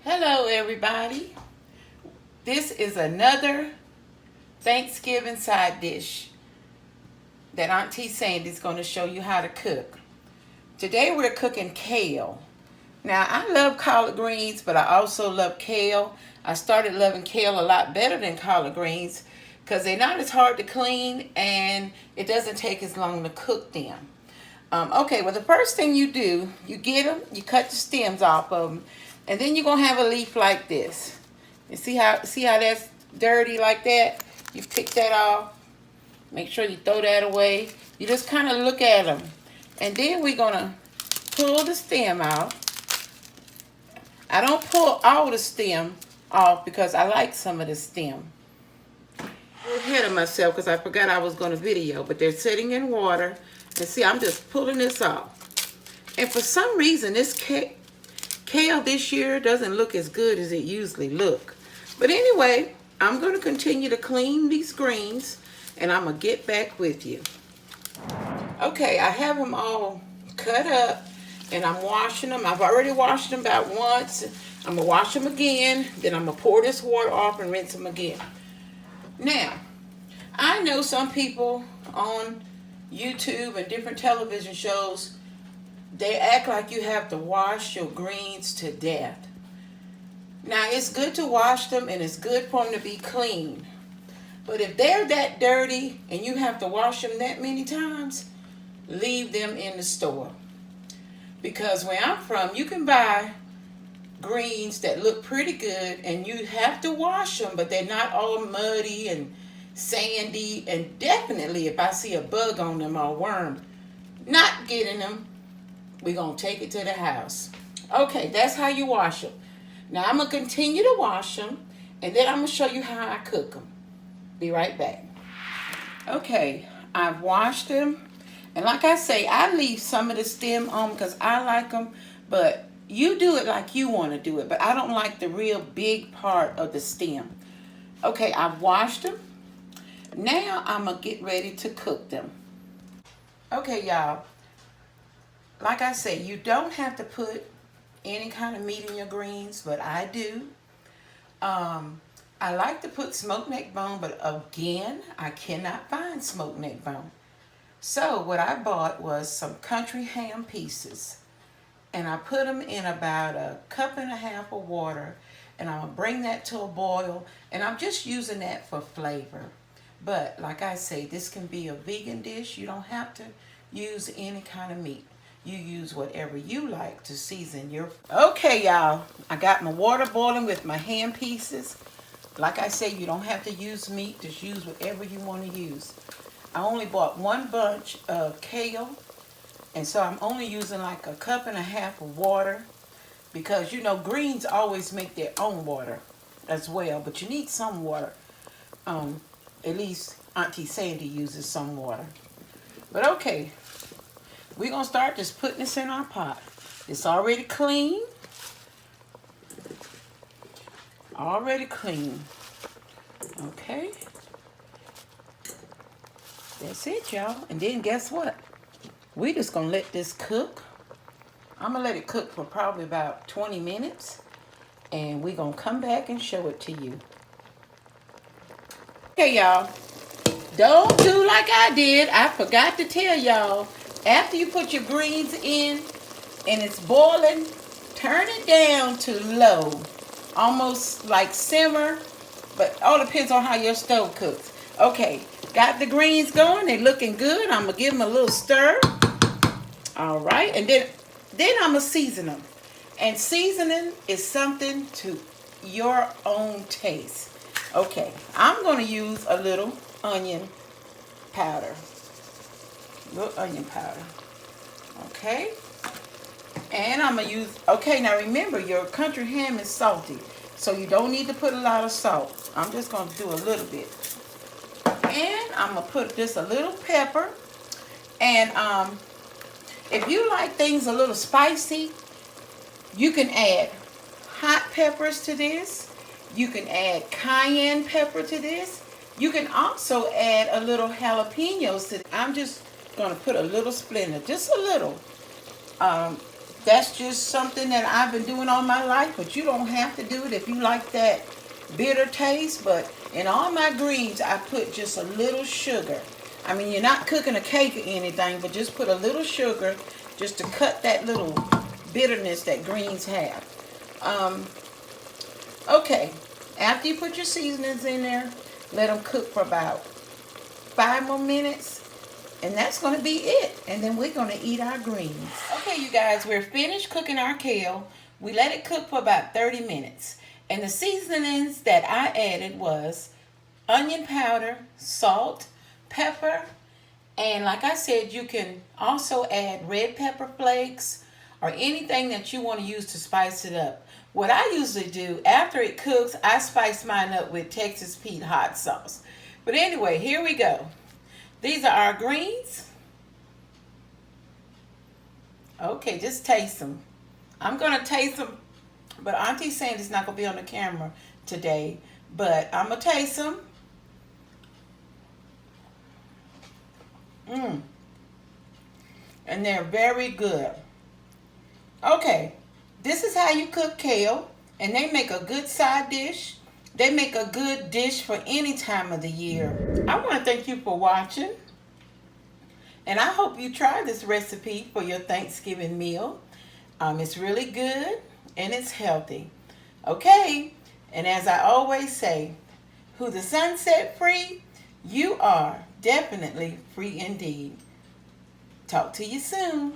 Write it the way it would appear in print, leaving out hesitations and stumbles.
Hello everybody. This is another Thanksgiving side dish that Auntie Sandy's going to show you how to cook. Today we're cooking kale. Now I love collard greens, but I also love kale. I started loving kale a lot better than collard greens because they're not as hard to clean and it doesn't take as long to cook them. Okay, well the first thing you do, you get them, you cut the stems off of them, and then you're gonna have a leaf like this. You see how that's dirty like that? You pick that off. Make sure you throw that away. You just kind of look at them, and then we're gonna pull the stem out. I don't pull all the stem off because I like some of the stem. I'm ahead of myself because I forgot I was gonna video, but they're sitting in water. And see, I'm just pulling this off. And for some reason, this kale this year doesn't look as good as it usually look. But anyway, I'm going to continue to clean these greens, and I'm going to get back with you. Okay, I have them all cut up, and I'm washing them. I've already washed them about once. I'm going to wash them again. Then I'm going to pour this water off and rinse them again. Now, I know some people on YouTube and different television shows, they act like you have to wash your greens to death. Now, it's good to wash them and it's good for them to be clean. But if they're that dirty and you have to wash them that many times, leave them in the store. Because where I'm from, you can buy greens that look pretty good and you have to wash them, but they're not all muddy and sandy. And definitely if I see a bug on them or a worm, not getting them. We're going to take it to the house. Okay, that's how you wash them. Now I'm going to continue to wash them, and then I'm going to show you how I cook them. Be right back. Okay, I've washed them, and like I say, I leave some of the stem on because I like them, but you do it like you want to do it, but I don't like the real big part of the stem. Okay, I've washed them. Now I'm going to get ready to cook them. Okay, y'all. Like I say, you don't have to put any kind of meat in your greens, but I do. I like to put smoked neck bone, but again, I cannot find smoked neck bone. So what I bought was some country ham pieces. And I put them in about 1.5 cups of water. And I'm going to bring that to a boil. And I'm just using that for flavor. But like I say, this can be a vegan dish. You don't have to use any kind of meat. You use whatever you like to season your... Okay, y'all. I got my water boiling with my ham pieces. Like I say, you don't have to use meat. Just use whatever you want to use. I only bought one bunch of kale. And so I'm only using like 1.5 cups of water. Because, you know, greens always make their own water as well. But you need some water. At least Auntie Sandy uses some water. But okay, we're going to start just putting this in our pot. It's already clean. Already clean. Okay. That's it, y'all. And then guess what? We just going to let this cook. I'm going to let it cook for probably about 20 minutes. And we're going to come back and show it to you. Okay, y'all. Don't do like I did. I forgot to tell y'all. After you put your greens in and it's boiling, turn it down to low. Almost like simmer, but all depends on how your stove cooks. Okay, got the greens going. They're looking good. I'm going to give them a little stir. All right, and then I'm going to season them. And seasoning is something to your own taste. Okay, I'm going to use a little onion powder. Little onion powder. Okay. And I'm going to use... Okay, now remember, your country ham is salty. So you don't need to put a lot of salt. I'm just going to do a little bit. And I'm going to put just a little pepper. And if you like things a little spicy, you can add hot peppers to this. You can add cayenne pepper to this. You can also add a little jalapenos to this. I'm just going to put a little splinter, just a little, That's just something that I've been doing all my life, but you don't have to do it if you like that bitter taste. But in all my greens, I put just a little sugar. I mean, you're not cooking a cake or anything, but just put a little sugar just to cut that little bitterness that greens have. Okay, after you put your seasonings in there, let them cook for about 5 more minutes. And that's going to be it. And then we're going to eat our greens. Okay, you guys, we're finished cooking our kale. We let it cook for about 30 minutes. And the seasonings that I added was onion powder, salt, pepper, and like I said, you can also add red pepper flakes or anything that you want to use to spice it up. What I usually do, after it cooks, I spice mine up with Texas Pete hot sauce. But anyway, here we go. These are our greens. Okay, just taste them. I'm going to taste them, but Auntie's saying it's not going to be on the camera today. But I'm going to taste them. And they're very good. Okay, this is how you cook kale, and they make a good side dish. They make a good dish for any time of the year. I want to thank you for watching. And I hope you try this recipe for your Thanksgiving meal. It's really good and it's healthy. Okay, and as I always say, who the sun set free, you are definitely free indeed. Talk to you soon.